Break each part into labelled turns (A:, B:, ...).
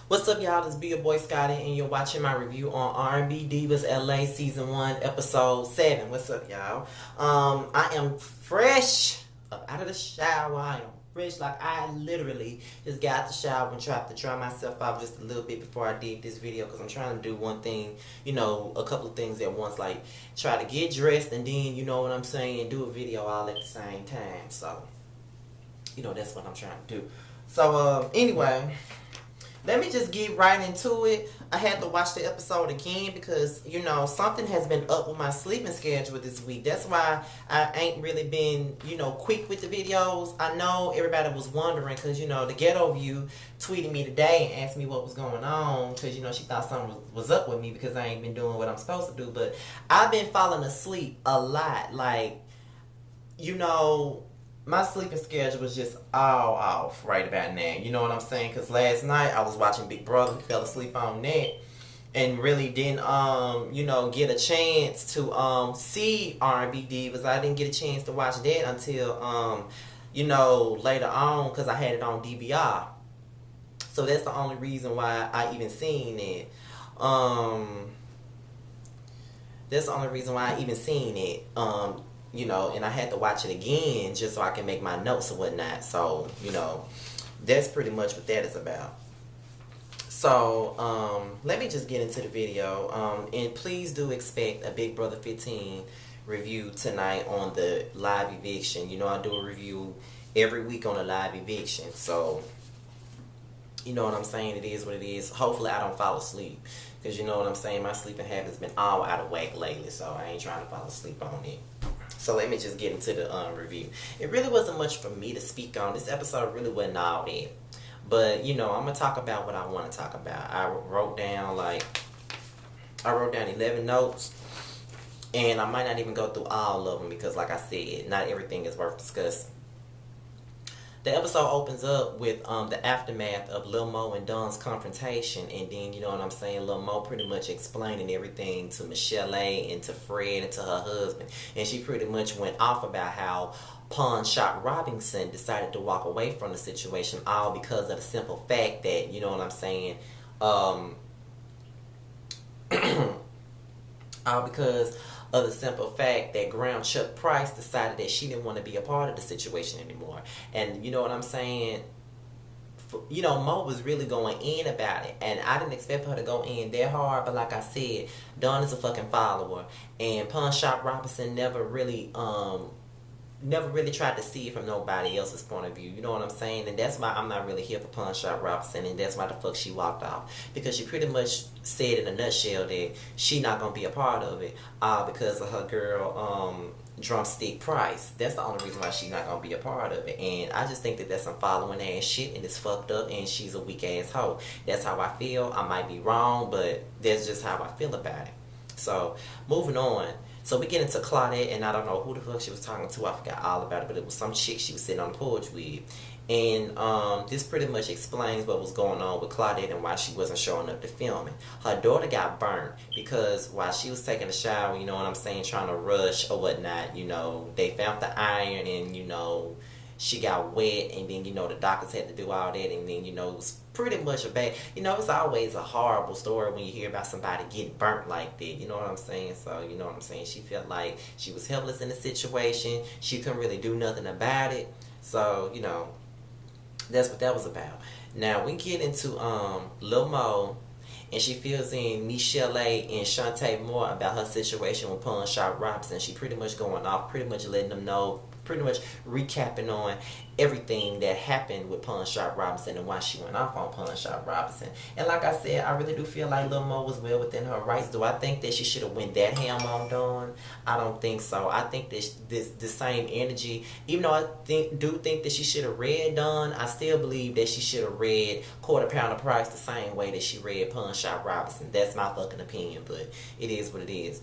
A: What's up, y'all? This be your boy Scotty, and you're watching my review on R&B Divas LA Season 1, Episode 7. What's up, y'all? I am fresh up out of the shower. I am fresh. Like, I literally just got out the shower and tried to dry myself off just a little bit before I did this video, because I'm trying to do one thing, a couple of things at once. Like, try to get dressed and then, you know what I'm saying, do a video all at the same time. So, that's what I'm trying to do. So, anyway, let me just get right into it. I had to watch the episode again because, something has been up with my sleeping schedule this week. That's why I ain't really been, quick with the videos. I know everybody was wondering because, the Ghetto View tweeted me today and asked me what was going on because, she thought something was up with me because I ain't been doing what I'm supposed to do. But I've been falling asleep a lot. Like, my sleeping schedule was just all off right about now. You know what I'm saying? Because last night I was watching Big Brother, fell asleep on that, and really didn't, get a chance to see R&B Divas. I didn't get a chance to watch that until, later on because I had it on DVR. So that's the only reason why I even seen it. That's the only reason why I even seen it. And I had to watch it again just so I can make my notes and whatnot. So, that's pretty much what that is about. So, let me just get into the video. And please do expect a Big Brother 15 review tonight on the live eviction. I do a review every week on a live eviction. So, you know what I'm saying? It is what it is. Hopefully I don't fall asleep. Because you know what I'm saying? My sleeping habits been all out of whack lately. So, I ain't trying to fall asleep on it. So let me just get into the review. It really wasn't much for me to speak on. This episode really wasn't all that. But, I'm going to talk about what I want to talk about. I wrote down 11 notes. And I might not even go through all of them because, like I said, not everything is worth discussing. The episode opens up with the aftermath of Lil Mo and Don's confrontation, and then, you know what I'm saying, Lil Mo pretty much explaining everything to Michelle A. and to Fred and to her husband, and she pretty much went off about how Pawn Shop Robinson decided to walk away from the situation, all because of the simple fact that, you know what I'm saying, all because of the simple fact that Graham Chuck Price decided that she didn't want to be a part of the situation anymore. And you know what I'm saying? Mo was really going in about it. And I didn't expect for her to go in that hard. But like I said, Dawn is a fucking follower. And Pawn Shop Robinson never really tried to see it from nobody else's point of view. You know what I'm saying? And that's why I'm not really here for Pawn Shop Robinson, and that's why the fuck she walked off. Because she pretty much said in a nutshell that she not going to be a part of it, because of her girl, Drumstick Price. That's the only reason why she not going to be a part of it. And I just think that that's some following ass shit, and it's fucked up, and she's a weak ass hoe. That's how I feel. I might be wrong, but that's just how I feel about it. So, moving on. So we get into Claudette, and I don't know who the fuck she was talking to. I forgot all about it, but it was some chick she was sitting on the porch with. And this pretty much explains what was going on with Claudette and why she wasn't showing up to filming. Her daughter got burnt because while she was taking a shower, you know what I'm saying, trying to rush or whatnot, they found the iron and, she got wet, and then, the doctors had to do all that, and then, it was pretty much a bad, it's always a horrible story when you hear about somebody getting burnt like that, you know what I'm saying? So, you know what I'm saying? She felt like she was helpless in the situation. She couldn't really do nothing about it. So, that's what that was about. Now, we get into Lil Mo, and she fills in Michelle A. and Shantae Moore about her situation with Pawn Shop Robinson. She pretty much going off, pretty much letting them know, pretty much recapping on everything that happened with Pawn Shop Robinson and why she went off on Pawn Shop Robinson. And like I said, I really do feel like Lil Mo was well within her rights. Do I think that she should have went that ham on Dawn? I don't think so. I think that the same energy, even though I do think that she should have read Dawn, I still believe that she should have read Quarter Pounder Price the same way that she read Pawn Shop Robinson. That's my fucking opinion, but it is what it is.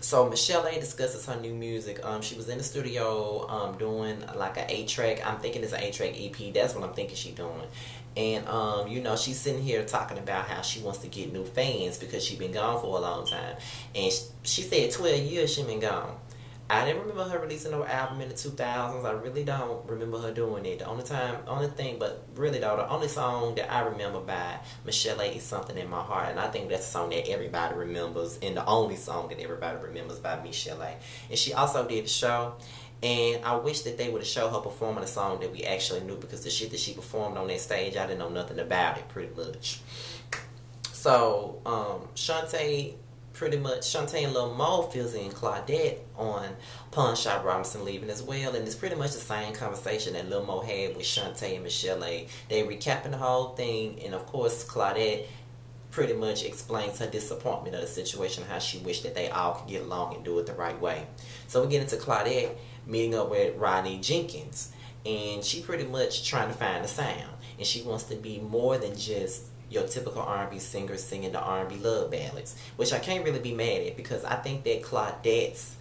A: So Michelle A. discusses her new music. She was in the studio doing like an 8-track. I'm thinking it's an 8-track EP. That's what I'm thinking she's doing. And, she's sitting here talking about how she wants to get new fans because she's been gone for a long time. And she said 12 years she been gone. I didn't remember her releasing no album in the 2000s. I really don't remember her doing it. The only thing, but really though, the only song that I remember by Michelle A is Something in My Heart. And I think that's a song that everybody remembers, and the only song that everybody remembers by Michelle A. And she also did a show. And I wish that they would have showed her performing a song that we actually knew, because the shit that she performed on that stage, I didn't know nothing about it, pretty much. So, Shantae and Lil Mo fills in Claudette on Pawn Shop Robinson leaving as well, and it's pretty much the same conversation that Lil Mo had with Shantae and Michelle A. They recapping the whole thing, and of course Claudette pretty much explains her disappointment of the situation, how she wished that they all could get along and do it the right way. So we get into Claudette meeting up with Rodney Jenkins, and she pretty much trying to find a sound, and she wants to be more than just your typical R&B singer singing the R&B love ballads, which I can't really be mad at, because I think that Claudette's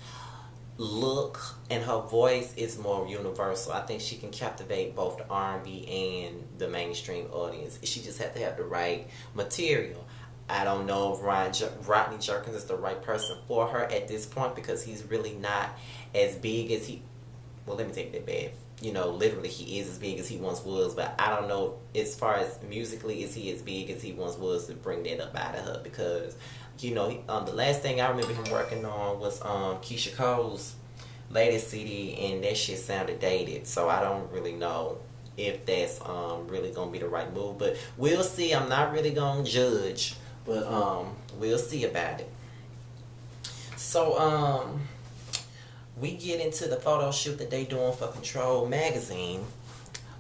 A: look and her voice is more universal. I think she can captivate both the R&B and the mainstream audience. She just has to have the right material. I don't know if Rodney Jerkins is the right person for her at this point, because he's really not as big as he... Well, let me take that back. You know, literally he is as big as he once was, but I don't know as far as musically is he as big as he once was to bring that up out of her, because, you know, the last thing I remember him working on was Keisha Cole's latest CD, and that shit sounded dated, so I don't really know if that's really gonna be the right move, but we'll see. I'm not really gonna judge, but we'll see about it. So we get into the photo shoot that they doing for Control magazine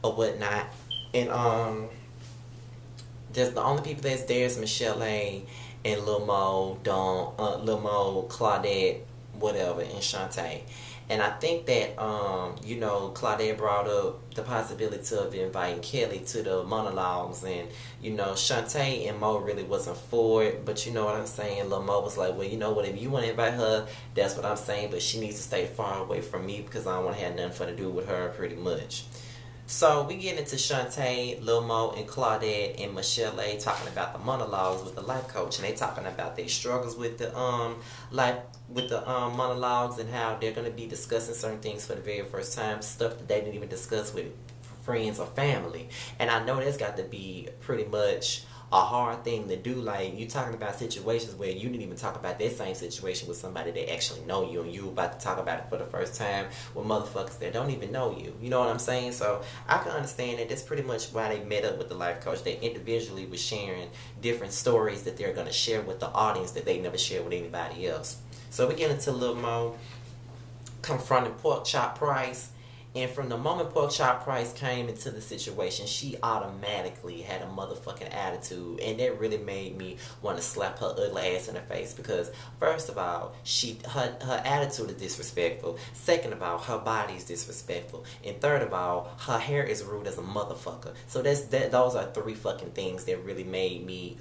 A: or whatnot, and there's the only people that's there is Michelle A and Lil Mo, Claudette, whatever, and Shantae. And I think that you know, Claudette brought up the possibility of inviting Kelly to the monologues, and you know, Shantae and Mo really wasn't for it, but you know what I'm saying, Lil Mo was like, well, you know what, if you want to invite her, that's what I'm saying, but she needs to stay far away from me, because I don't want to have nothing for to do with her, pretty much. So we get into Shantae, Lil Mo, and Claudette and Michelle A talking about the monologues with the life coach, and they talking about their struggles with the monologues, and how they're gonna be discussing certain things for the very first time, stuff that they didn't even discuss with friends or family. And I know that's got to be pretty much a hard thing to do. Like, you talking about situations where you didn't even talk about that same situation with somebody that actually know you, and you about to talk about it for the first time with motherfuckers that don't even know you. You know what I'm saying? So I can understand that that's pretty much why they met up with the life coach. They individually were sharing different stories that they're going to share with the audience that they never share with anybody else. So we get into Lil Mo confronting Pork Chop Price. And from the moment Pork Chop Price came into the situation, she automatically had a motherfucking attitude. And that really made me want to slap her ugly ass in the face. Because, first of all, her attitude is disrespectful. Second of all, her body is disrespectful. And third of all, her hair is rude as a motherfucker. So those are three fucking things that really made me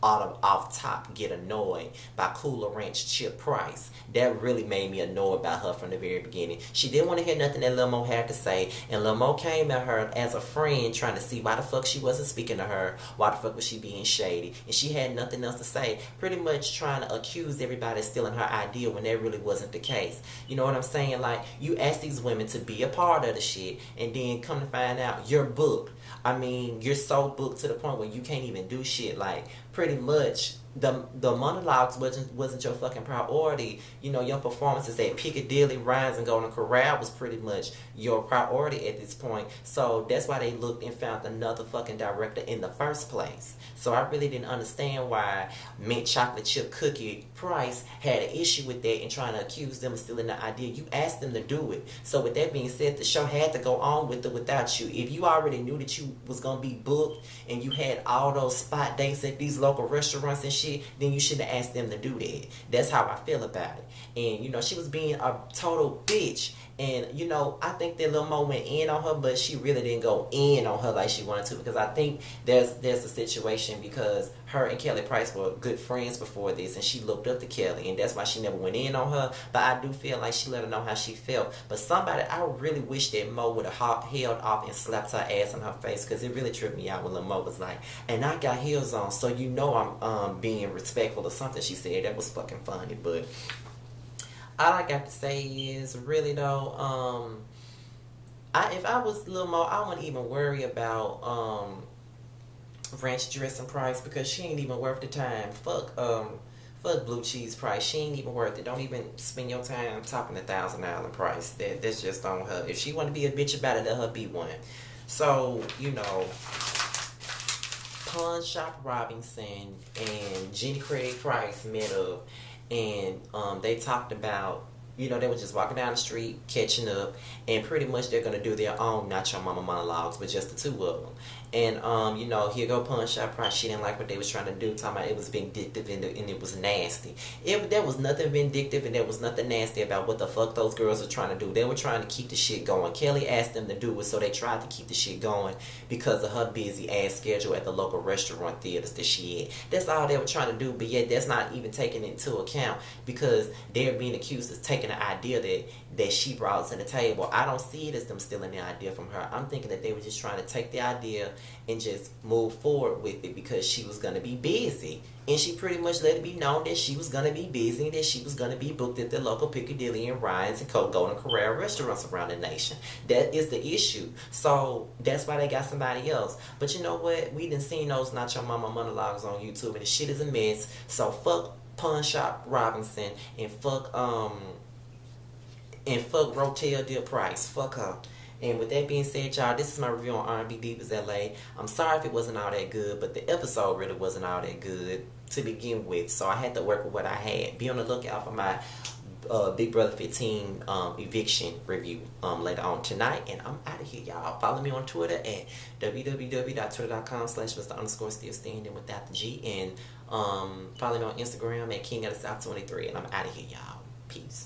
A: off top get annoyed by Cooler Ranch Chip Price. That really made me annoyed by her from the very beginning. She didn't want to hear nothing that Lil Mo had to say, and Lil Mo came at her as a friend trying to see why the fuck she wasn't speaking to her, why the fuck was she being shady, and she had nothing else to say, pretty much trying to accuse everybody of stealing her idea when that really wasn't the case. You know what I'm saying? Like, you ask these women to be a part of the shit, and then come to find out you're booked. I mean, you're so booked to the point where you can't even do shit. Like, pretty much the monologues wasn't your fucking priority. You know, your performances at Piccadilly, Rhymes, and Golden Corral was pretty much your priority at this point. So that's why they looked and found another fucking director in the first place. So I really didn't understand why Mint Chocolate Chip Cookie Price had an issue with that and trying to accuse them of stealing the idea. You asked them to do it. So with that being said, the show had to go on with it without you. If you already knew that you was going to be booked and you had all those spot dates at these local restaurants and shit, then you should have asked them to do that. That's how I feel about it. And, you know, she was being a total bitch. And, you know, I think that Lil Mo went in on her, but she really didn't go in on her like she wanted to, because I think there's a situation because her and Kelly Price were good friends before this, and she looked up to Kelly, and that's why she never went in on her. But I do feel like she let her know how she felt. But I really wish that Mo would have held off and slapped her ass in her face, because it really tripped me out when Lil Mo was like, and I got heels on, so you know I'm being respectful or something she said. That was fucking funny, but all I got to say is really though, if I was a little more, I wouldn't even worry about ranch dressing price because she ain't even worth the time. Fuck blue cheese price. She ain't even worth it. Don't even spend your time talking $1,000 price. That's just on her. If she want to be a bitch about it, let her be one. So Pawn Shop Robinson and Jenny Craig Price met up, and they talked about, they were just walking down the street, catching up, and pretty much they're gonna do their own Not Your Mama monologues, but just the two of them. And here go Pawn Shop Price. She didn't like what they was trying to do, talking about it was vindictive and it was nasty. There was nothing vindictive and there was nothing nasty about what the fuck those girls were trying to do. They were trying to keep the shit going. Kelly asked them to do it, so they tried to keep the shit going because of her busy ass schedule at the local restaurant theaters that she had. That's all they were trying to do, but yet that's not even taken into account because they're being accused of taking the idea that she brought to the table. I don't see it as them stealing the idea from her. I'm thinking that they were just trying to take the idea and just move forward with it because she was going to be busy. And she pretty much let it be known that she was going to be busy and that she was going to be booked at the local Piccadilly and Ryan's and Golden Corral restaurants around the nation. That is the issue. So that's why they got somebody else. But you know what? We done seen those Not Your Mama monologues on YouTube and the shit is a mess. So fuck Pawn Shop Robinson and fuck Rotel Deal Price. Fuck her. And with that being said, y'all, this is my review on R&B Divas LA. I'm sorry if it wasn't all that good, but the episode really wasn't all that good to begin with. So I had to work with what I had. Be on the lookout for my Big Brother 15 eviction review later on tonight. And I'm out of here, y'all. Follow me on Twitter at www.twitter.com/Mr_still-standing without the G. And follow me on Instagram at King of the South 23. And I'm out of here, y'all. Peace.